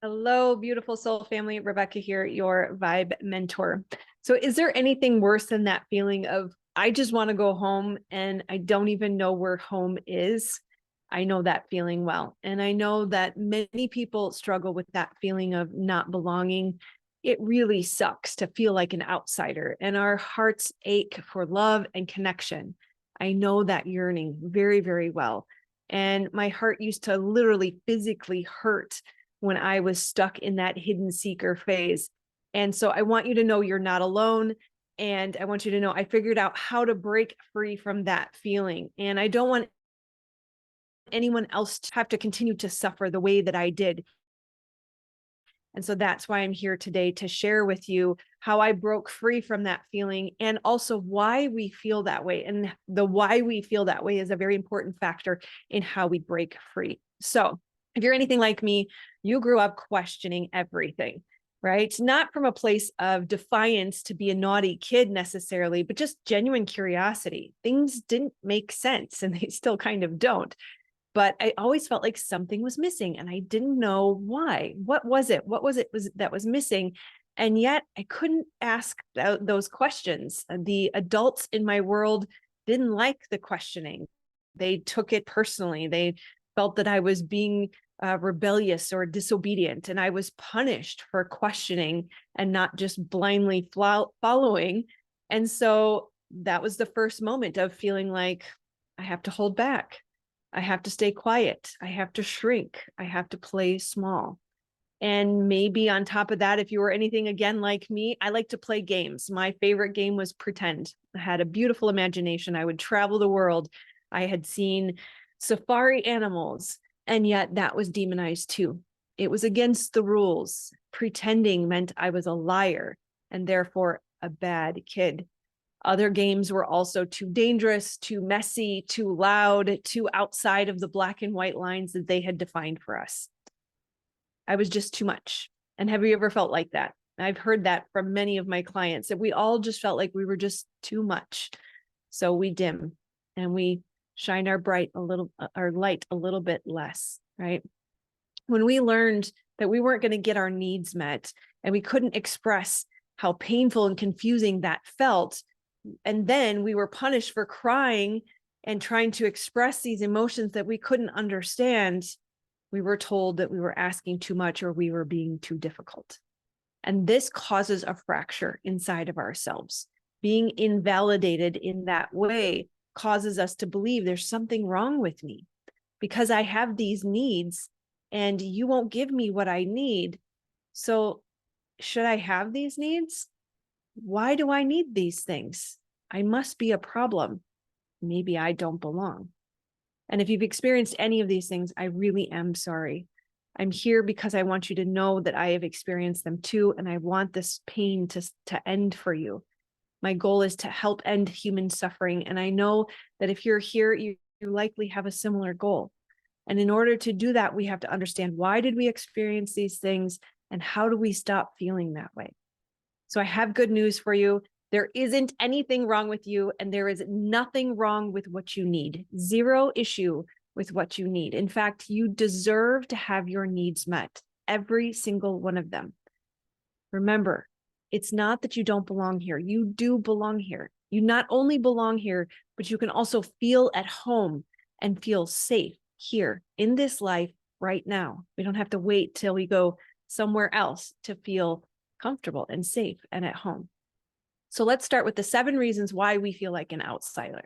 Hello, beautiful soul family. Rebecca here, your vibe mentor. So, is there anything worse than that feeling of, I just want to go home and I don't even know where home is? I know that feeling well. And I know that many people struggle with that feeling of not belonging. It really sucks to feel like an outsider, and our hearts ache for love and connection. I know that yearning very, very well. And my heart used to literally physically hurt when I was stuck in that hidden seeker phase. And so I want you to know you're not alone. And I want you to know I figured out how to break free from that feeling. And I don't want anyone else to have to continue to suffer the way that I did. And so that's why I'm here today to share with you how I broke free from that feeling and also why we feel that way. And the why we feel that way is a very important factor in how we break free. So if you're anything like me, you grew up questioning everything, right? Not from a place of defiance to be a naughty kid necessarily, but just genuine curiosity. Things didn't make sense and they still kind of don't. But I always felt like something was missing and I didn't know why. What was it? What was it that was missing? And yet I couldn't ask those questions. The adults in my world didn't like the questioning. They took it personally. They felt that I was being rebellious or disobedient, and I was punished for questioning and not just blindly following. And so that was the first moment of feeling like I have to hold back. I have to stay quiet. I have to shrink. I have to play small. And maybe on top of that, if you were anything again like me, I like to play games. My favorite game was pretend. I had a beautiful imagination. I would travel the world. I had seen safari animals, and yet that was demonized too. It was against the rules. Pretending meant I was a liar and therefore a bad kid. Other games were also too dangerous, too messy, too loud, too outside of the black and white lines that they had defined for us. I was just too much. And have you ever felt like that? I've heard that from many of my clients, that we all just felt like we were just too much. So we dim and we shine our light a little bit less, right? When we learned that we weren't going to get our needs met and we couldn't express how painful and confusing that felt, and then we were punished for crying and trying to express these emotions that we couldn't understand, we were told that we were asking too much or we were being too difficult. And this causes a fracture inside of ourselves. Being invalidated in that way causes us to believe there's something wrong with me because I have these needs and you won't give me what I need. So should I have these needs? Why do I need these things? I must be a problem. Maybe I don't belong. And if you've experienced any of these things, I really am sorry. I'm here because I want you to know that I have experienced them too, and I want this pain to end for you. My goal is to help end human suffering. And I know that if you're here, you likely have a similar goal. And in order to do that, we have to understand, why did we experience these things and how do we stop feeling that way? So I have good news for you. There isn't anything wrong with you, and there is nothing wrong with what you need. Zero issue with what you need. In fact, you deserve to have your needs met, every single one of them. Remember, it's not that you don't belong here. You do belong here. You not only belong here, but you can also feel at home and feel safe here in this life right now. We don't have to wait till we go somewhere else to feel comfortable and safe and at home. So let's start with the 7 reasons why we feel like an outsider,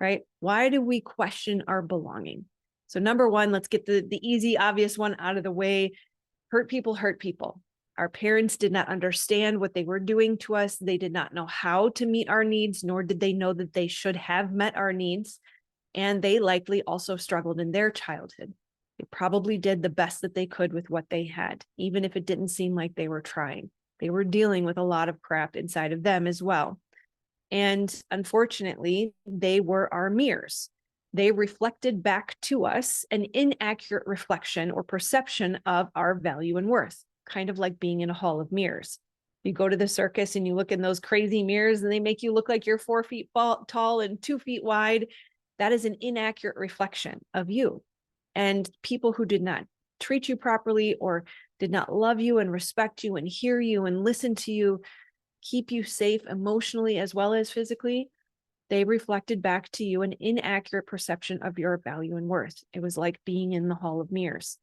right? Why do we question our belonging? So number 1, let's get the easy, obvious one out of the way. Hurt people hurt people. Our parents did not understand what they were doing to us. They did not know how to meet our needs, nor did they know that they should have met our needs. And they likely also struggled in their childhood. They probably did the best that they could with what they had, even if it didn't seem like they were trying. They were dealing with a lot of crap inside of them as well. And unfortunately, they were our mirrors. They reflected back to us an inaccurate reflection or perception of our value and worth, kind of like being in a hall of mirrors. You go to the circus and you look in those crazy mirrors and they make you look like you're 4 feet tall and 2 feet wide. That is an inaccurate reflection of you. And people who did not treat you properly or did not love you and respect you and hear you and listen to you, keep you safe emotionally as well as physically, they reflected back to you an inaccurate perception of your value and worth. It was like being in the hall of mirrors.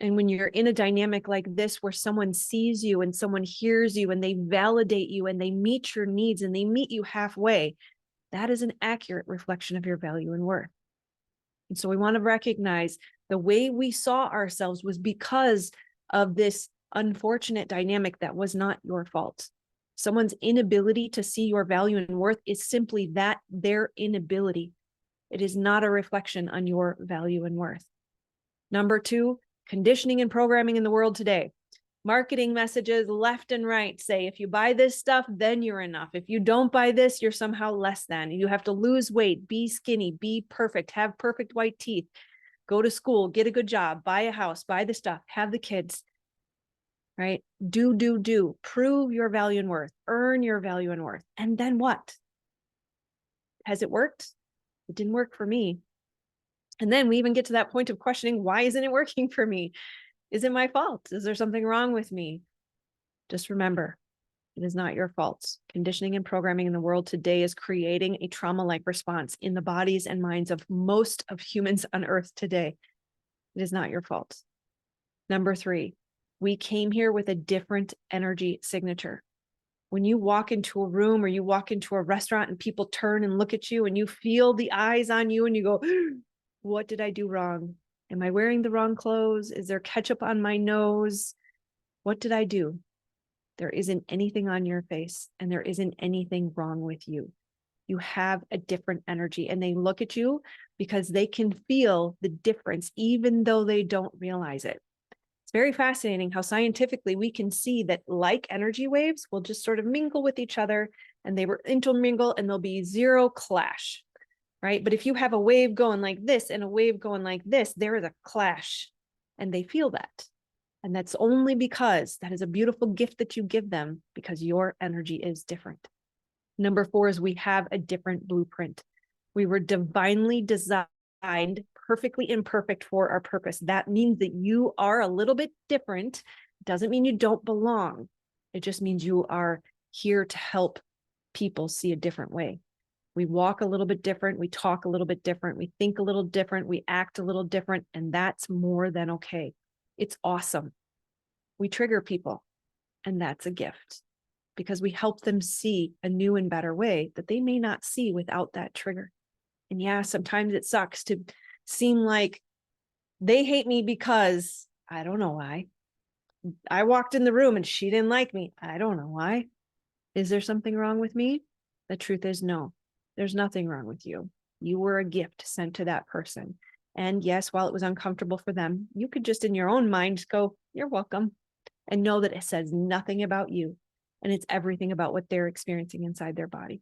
And when you're in a dynamic like this, where someone sees you and someone hears you and they validate you and they meet your needs and they meet you halfway, that is an accurate reflection of your value and worth. And so we want to recognize the way we saw ourselves was because of this unfortunate dynamic that was not your fault. Someone's inability to see your value and worth is simply that, their inability. It is not a reflection on your value and worth. Number 2, conditioning and programming in the world today. Marketing messages left and right say, if you buy this stuff, then you're enough. If you don't buy this, you're somehow less than. You have to lose weight, be skinny, be perfect, have perfect white teeth, go to school, get a good job, buy a house, buy the stuff, have the kids, right? Do, prove your value and worth, earn your value and worth. And then what? Has it worked? It didn't work for me. And then we even get to that point of questioning, why isn't it working for me? Is it my fault? Is there something wrong with me? Just remember, it is not your fault. Conditioning and programming in the world today is creating a trauma-like response in the bodies and minds of most of humans on earth today. It is not your fault. Number 3, we came here with a different energy signature. When you walk into a room or you walk into a restaurant and people turn and look at you and you feel the eyes on you and you go, what did I do wrong? Am I wearing the wrong clothes? Is there ketchup on my nose? What did I do? There isn't anything on your face and there isn't anything wrong with you. You have a different energy and they look at you because they can feel the difference, even though they don't realize it. It's very fascinating how scientifically we can see that like energy waves will just sort of mingle with each other and they will intermingle and there'll be zero clash. Right? But if you have a wave going like this and a wave going like this, there is a clash and they feel that. And that's only because that is a beautiful gift that you give them because your energy is different. Number 4 is we have a different blueprint. We were divinely designed, perfectly imperfect for our purpose. That means that you are a little bit different. Doesn't mean you don't belong. It just means you are here to help people see a different way. We walk a little bit different. We talk a little bit different. We think a little different. We act a little different. And that's more than okay. It's awesome. We trigger people. And that's a gift because we help them see a new and better way that they may not see without that trigger. And yeah, sometimes it sucks to seem like they hate me because I don't know why. I walked in the room and she didn't like me. I don't know why. Is there something wrong with me? The truth is no. There's nothing wrong with you. You were a gift sent to that person. And yes, while it was uncomfortable for them, you could just in your own mind go, you're welcome. And know that it says nothing about you. And it's everything about what they're experiencing inside their body.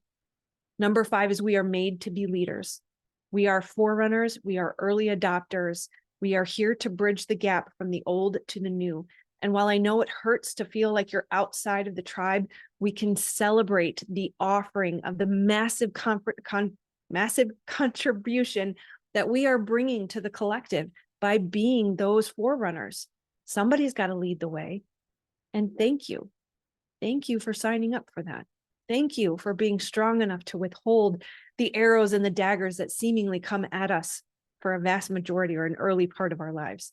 Number 5 is we are made to be leaders. We are forerunners. We are early adopters. We are here to bridge the gap from the old to the new. And while I know it hurts to feel like you're outside of the tribe, we can celebrate the offering of the massive contribution that we are bringing to the collective by being those forerunners. Somebody's got to lead the way. And thank you. Thank you for signing up for that. Thank you for being strong enough to withhold the arrows and the daggers that seemingly come at us for a vast majority or an early part of our lives.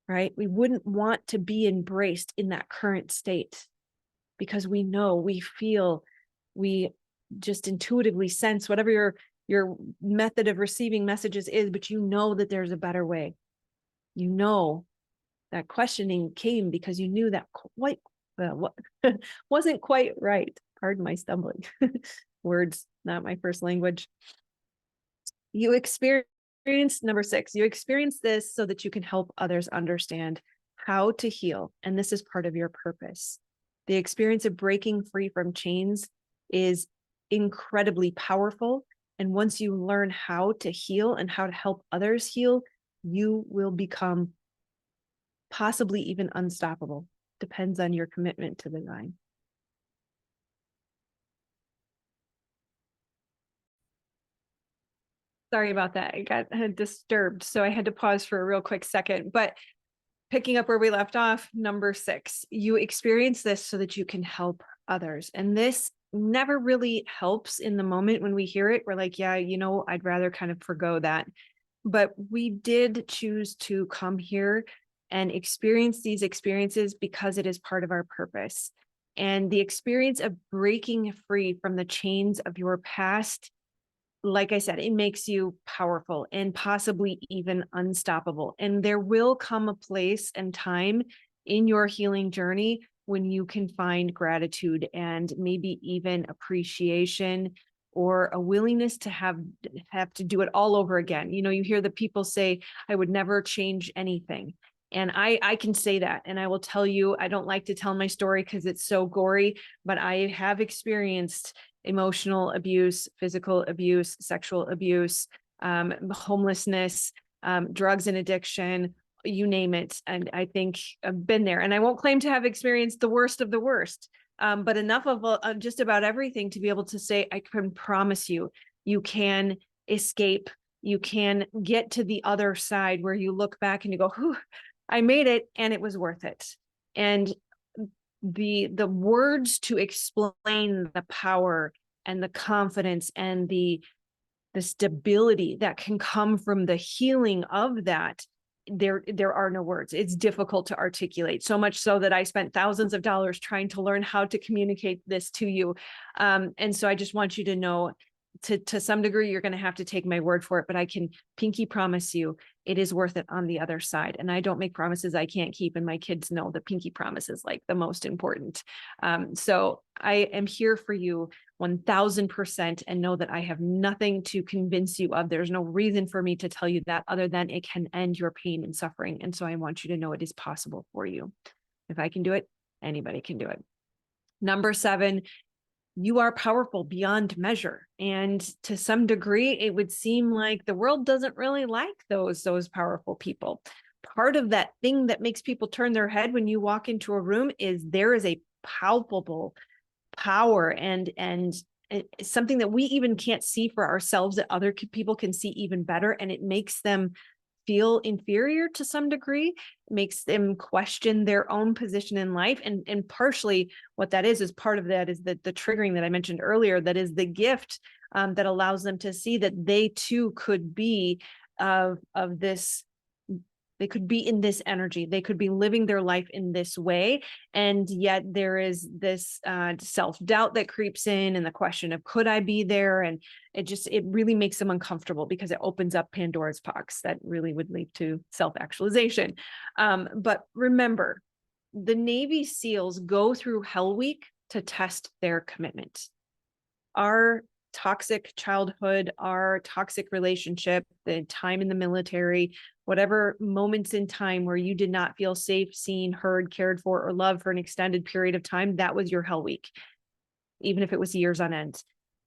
Right? We wouldn't want to be embraced in that current state because we know, we feel, we just intuitively sense whatever your method of receiving messages is, but you know that there's a better way. You know that questioning came because you knew that wasn't quite right. Pardon my stumbling. Words, not my first language. You experience, number 6, you experience this so that you can help others understand how to heal. And this is part of your purpose. The experience of breaking free from chains is incredibly powerful. And once you learn how to heal and how to help others heal, you will become possibly even unstoppable. Depends on your commitment to the divine. Sorry about that. I got disturbed, so I had to pause for a real quick second. But picking up where we left off, number 6, you experience this so that you can help others. And this never really helps in the moment when we hear it. We're like, yeah, I'd rather kind of forgo that. But we did choose to come here and experience these experiences because it is part of our purpose. And the experience of breaking free from the chains of your past, like I said, it makes you powerful and possibly even unstoppable. And there will come a place and time in your healing journey when you can find gratitude and maybe even appreciation or a willingness to have to do it all over again. You hear the people say, I would never change anything. And I can say that. And I will tell you, I don't like to tell my story because it's so gory, but I have experienced emotional abuse, physical abuse, sexual abuse, homelessness, drugs and addiction, you name it. And I think I've been there, and I won't claim to have experienced the worst of the worst, but enough of just about everything to be able to say, I can promise you, you can escape. You can get to the other side where you look back and you go, whew, I made it and it was worth it. And the words to explain the power and the confidence and the stability that can come from the healing of that, there are no words. It's difficult to articulate, so much so that I spent thousands of dollars trying to learn how to communicate this to you. And so I just want you to know, to some degree, you're going to have to take my word for it, but I can pinky promise you it is worth it on the other side. And I don't make promises I can't keep. And my kids know the pinky promise is like the most important. So I am here for you 1000%, and know that I have nothing to convince you of. There's no reason for me to tell you that other than it can end your pain and suffering. And so I want you to know it is possible for you. If I can do it, anybody can do it. Number 7, you are powerful beyond measure. And to some degree, it would seem like the world doesn't really like those powerful people. Part of that thing that makes people turn their head when you walk into a room is there is a palpable power and something that we even can't see for ourselves that other people can see even better. And it makes them feel inferior to some degree, makes them question their own position in life. And partially what that is part of that is the triggering that I mentioned earlier, that is the gift that allows them to see that they too could be of this. They could be in this energy. They could be living their life in this way. And yet there is this self-doubt that creeps in, and the question of, could I be there? And it really makes them uncomfortable because it opens up Pandora's box that really would lead to self-actualization. But remember, the Navy SEALs go through Hell Week to test their commitment. Our toxic childhood, our toxic relationship, the time in the military, whatever moments in time where you did not feel safe, seen, heard, cared for, or loved for an extended period of time, that was your Hell Week, even if it was years on end.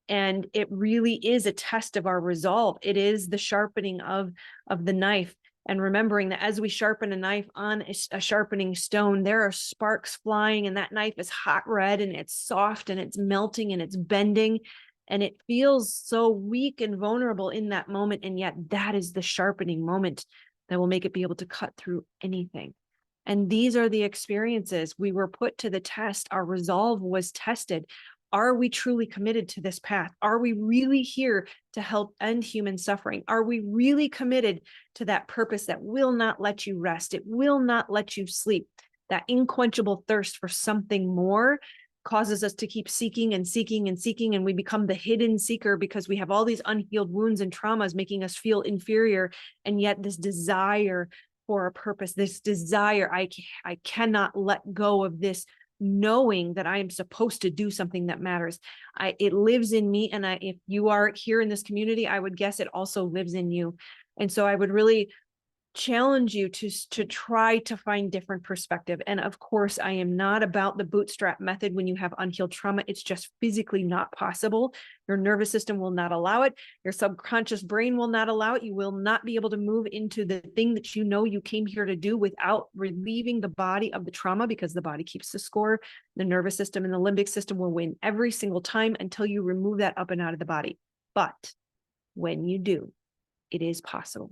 And it really is a test of our resolve. It is the sharpening of the knife. And remembering that as we sharpen a knife on a sharpening stone, there are sparks flying, and that knife is hot red, and it's soft, and it's melting, and it's bending. And it feels so weak and vulnerable in that moment. And yet that is the sharpening moment that will make it be able to cut through anything. And these are the experiences. We were put to the test. Our resolve was tested. Are we truly committed to this path? Are we really here to help end human suffering? Are we really committed to that purpose that will not let you rest? It will not let you sleep. That unquenchable thirst for something more causes us to keep seeking and seeking and seeking, and we become the hidden seeker because we have all these unhealed wounds and traumas making us feel inferior. And yet this desire for a purpose, this desire, I cannot let go of this, knowing that I am supposed to do something that matters. It lives in me. And if you are here in this community, I would guess it also lives in you. And so I would really challenge you to try to find different perspective. And of course, I am not about the bootstrap method when you have unhealed trauma. It's just physically not possible. Your nervous system will not allow it. Your subconscious brain will not allow it. You will not be able to move into the thing that you came here to do without relieving the body of the trauma, because the body keeps the score. The nervous system and the limbic system will win every single time until you remove that up and out of the body. But when you do, it is possible.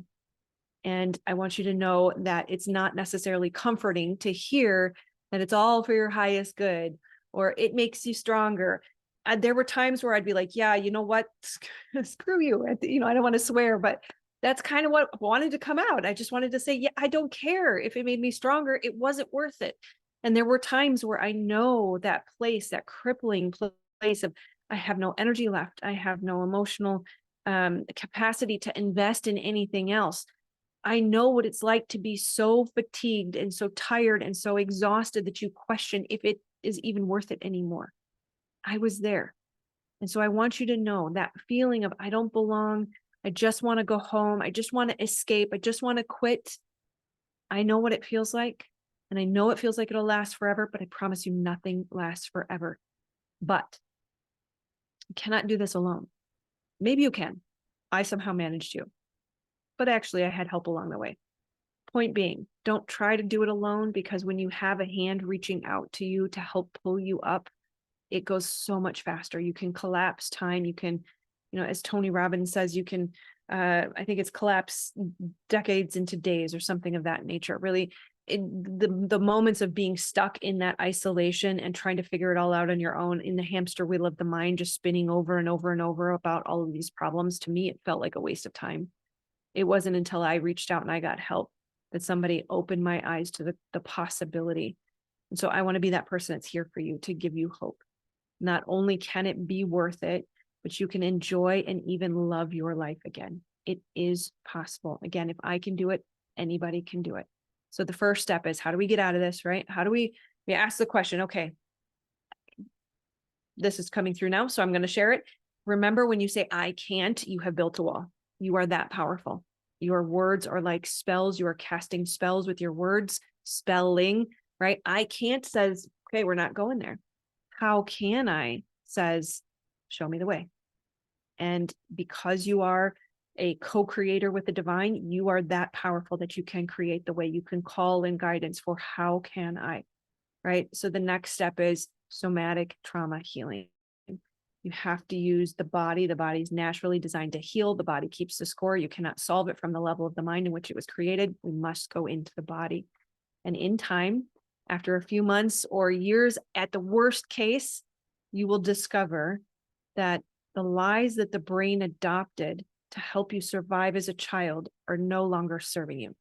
And I want you to know that it's not necessarily comforting to hear that it's all for your highest good or it makes you stronger. There were times where I'd be like, yeah, you know what? Screw you. I don't want to swear, but that's kind of what wanted to come out. I just wanted to say, yeah, I don't care if it made me stronger. It wasn't worth it. And there were times where I know that place, that crippling place of I have no energy left. I have no emotional capacity to invest in anything else. I know what it's like to be so fatigued and so tired and so exhausted that you question if it is even worth it anymore. I was there. And so I want you to know that feeling of I don't belong. I just want to go home. I just want to escape. I just want to quit. I know what it feels like. And I know it feels like it'll last forever, but I promise you nothing lasts forever. But you cannot do this alone. Maybe you can. I somehow managed to, but actually I had help along the way. Point being, don't try to do it alone, because when you have a hand reaching out to you to help pull you up, it goes so much faster. You can collapse time. You can, as Tony Robbins says, you can, I think it's collapse decades into days or something of that nature. Really, the moments of being stuck in that isolation and trying to figure it all out on your own in the hamster wheel of the mind, just spinning over and over and over about all of these problems. To me, it felt like a waste of time. It wasn't until I reached out and I got help that somebody opened my eyes to the possibility. And so I want to be that person that's here for you to give you hope. Not only can it be worth it, but you can enjoy and even love your life again. It is possible. Again, if I can do it, anybody can do it. So the first step is, how do we get out of this, right? How do we ask the question, okay, this is coming through now, so I'm going to share it. Remember, when you say, I can't, you have built a wall. You are that powerful. Your words are like spells. You are casting spells with your words, spelling, right? I can't says, okay, we're not going there. How can I says, show me the way. And because you are a co-creator with the divine, you are that powerful that you can create the way. You can call in guidance for how can I, right? So the next step is somatic trauma healing. You have to use the body. The body's naturally designed to heal. The body keeps the score. You cannot solve it from the level of the mind in which it was created. We must go into the body. And in time, after a few months or years, at the worst case, you will discover that the lies that the brain adopted to help you survive as a child are no longer serving you.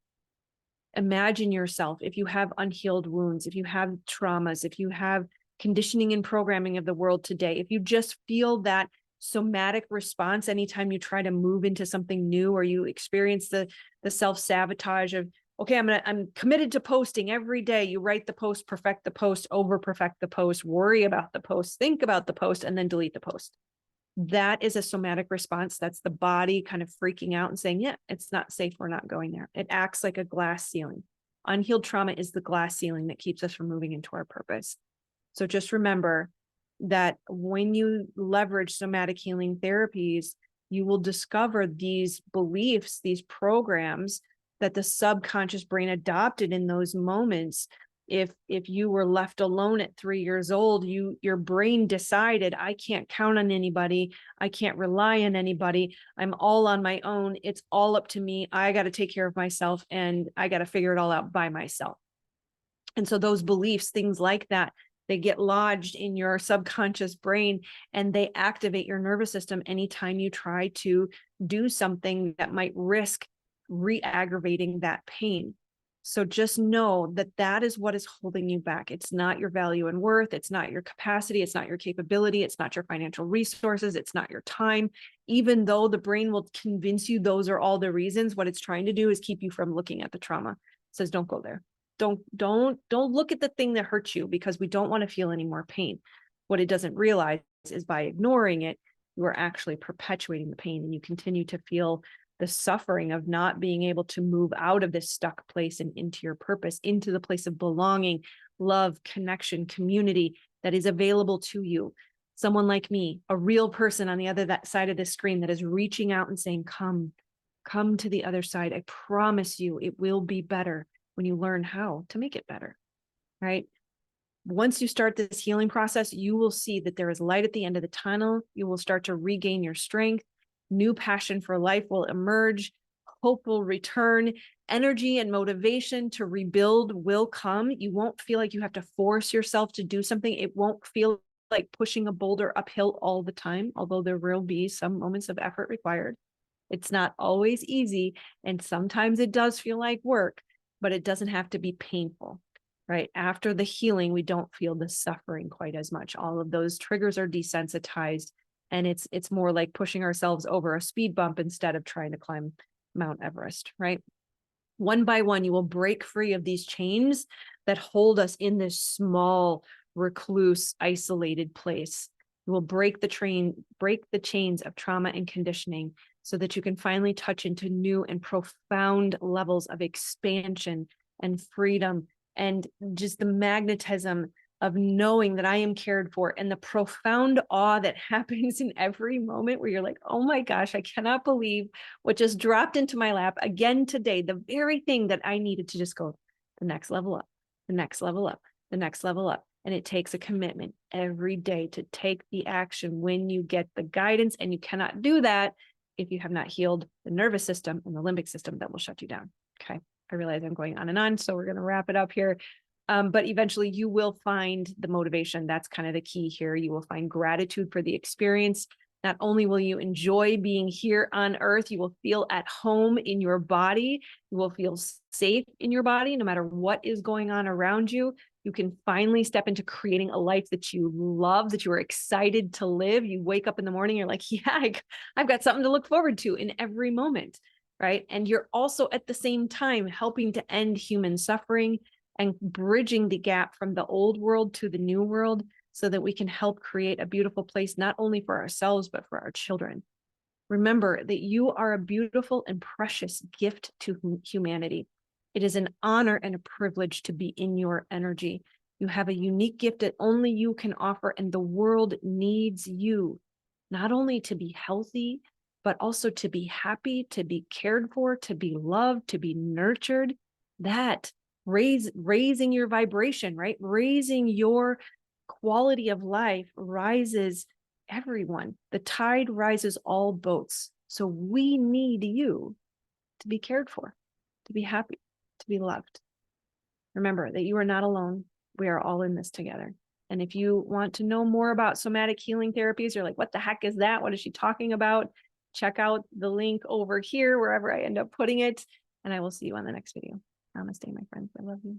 Imagine yourself, if you have unhealed wounds, if you have traumas, if you have conditioning and programming of the world today, if you just feel that somatic response anytime you try to move into something new, or you experience the self-sabotage of, okay, I'm committed to posting every day. You write the post, perfect the post, over perfect the post, worry about the post, think about the post, and then delete the post. That is a somatic response. That's the body kind of freaking out and saying, yeah, it's not safe. We're not going there. It acts like a glass ceiling. Unhealed trauma is the glass ceiling that keeps us from moving into our purpose. So just remember that when you leverage somatic healing therapies, you will discover these beliefs, these programs that the subconscious brain adopted in those moments. If you were left alone at 3 years old, your brain decided, I can't count on anybody. I can't rely on anybody. I'm all on my own. It's all up to me. I got to take care of myself, and I got to figure it all out by myself. And so those beliefs, things like that, they get lodged in your subconscious brain, and they activate your nervous system anytime you try to do something that might risk re-aggravating that pain. So just know that that is what is holding you back. It's not your value and worth. It's not your capacity. It's not your capability. It's not your financial resources. It's not your time. Even though the brain will convince you those are all the reasons, what it's trying to do is keep you from looking at the trauma. It says, don't go there. Don't look at the thing that hurts you, because we don't want to feel any more pain. What it doesn't realize is by ignoring it, you are actually perpetuating the pain, and you continue to feel the suffering of not being able to move out of this stuck place and into your purpose, into the place of belonging, love, connection, community that is available to you. Someone like me, a real person on the other side of the screen that is reaching out and saying, come to the other side. I promise you it will be better when you learn how to make it better, right? Once you start this healing process, you will see that there is light at the end of the tunnel. You will start to regain your strength. New passion for life will emerge. hope will return, energy and motivation to rebuild will come. You won't feel like you have to force yourself to do something. It won't feel like pushing a boulder uphill all the time, although there will be some moments of effort required. It's not always easy, and sometimes it does feel like work, but it doesn't have to be painful, right? After the healing, we don't feel the suffering quite as much. All of those triggers are desensitized, and it's more like pushing ourselves over a speed bump instead of trying to climb Mount Everest, right? One by one, you will break free of these chains that hold us in this small, recluse, isolated place. You will break the chains of trauma and conditioning so that you can finally touch into new and profound levels of expansion and freedom and just the magnetism of knowing that I am cared for, and the profound awe that happens in every moment where you're like, oh my gosh, I cannot believe what just dropped into my lap again today. The very thing that I needed to just go the next level up, the next level up, the next level up. And it takes a commitment every day to take the action when you get the guidance. And you cannot do that if you have not healed the nervous system and the limbic system that will shut you down. Okay. I realize I'm going on and on, so we're going to wrap it up here. But eventually you will find the motivation. That's kind of the key here. You will find gratitude for the experience. Not only will you enjoy being here on earth, you will feel at home in your body. You will feel safe in your body, no matter what is going on around you. You can finally step into creating a life that you love, that you are excited to live. You wake up in the morning, you're like, yeah, I've got something to look forward to in every moment, right? And you're also at the same time helping to end human suffering and bridging the gap from the old world to the new world so that we can help create a beautiful place, not only for ourselves, but for our children. Remember that you are a beautiful and precious gift to humanity. It is an honor and a privilege to be in your energy. You have a unique gift that only you can offer, and the world needs you, not only to be healthy, but also to be happy, to be cared for, to be loved, to be nurtured. That raising your vibration, right? Raising your quality of life rises everyone. The tide rises all boats. So we need you to be cared for, to be happy, to be loved. Remember that you are not alone. We are all in this together. And if you want to know more about somatic healing therapies, you're like, what the heck is that? What is she talking about? Check out the link over here, wherever I end up putting it. And I will see you on the next video. Namaste, my friends. I love you.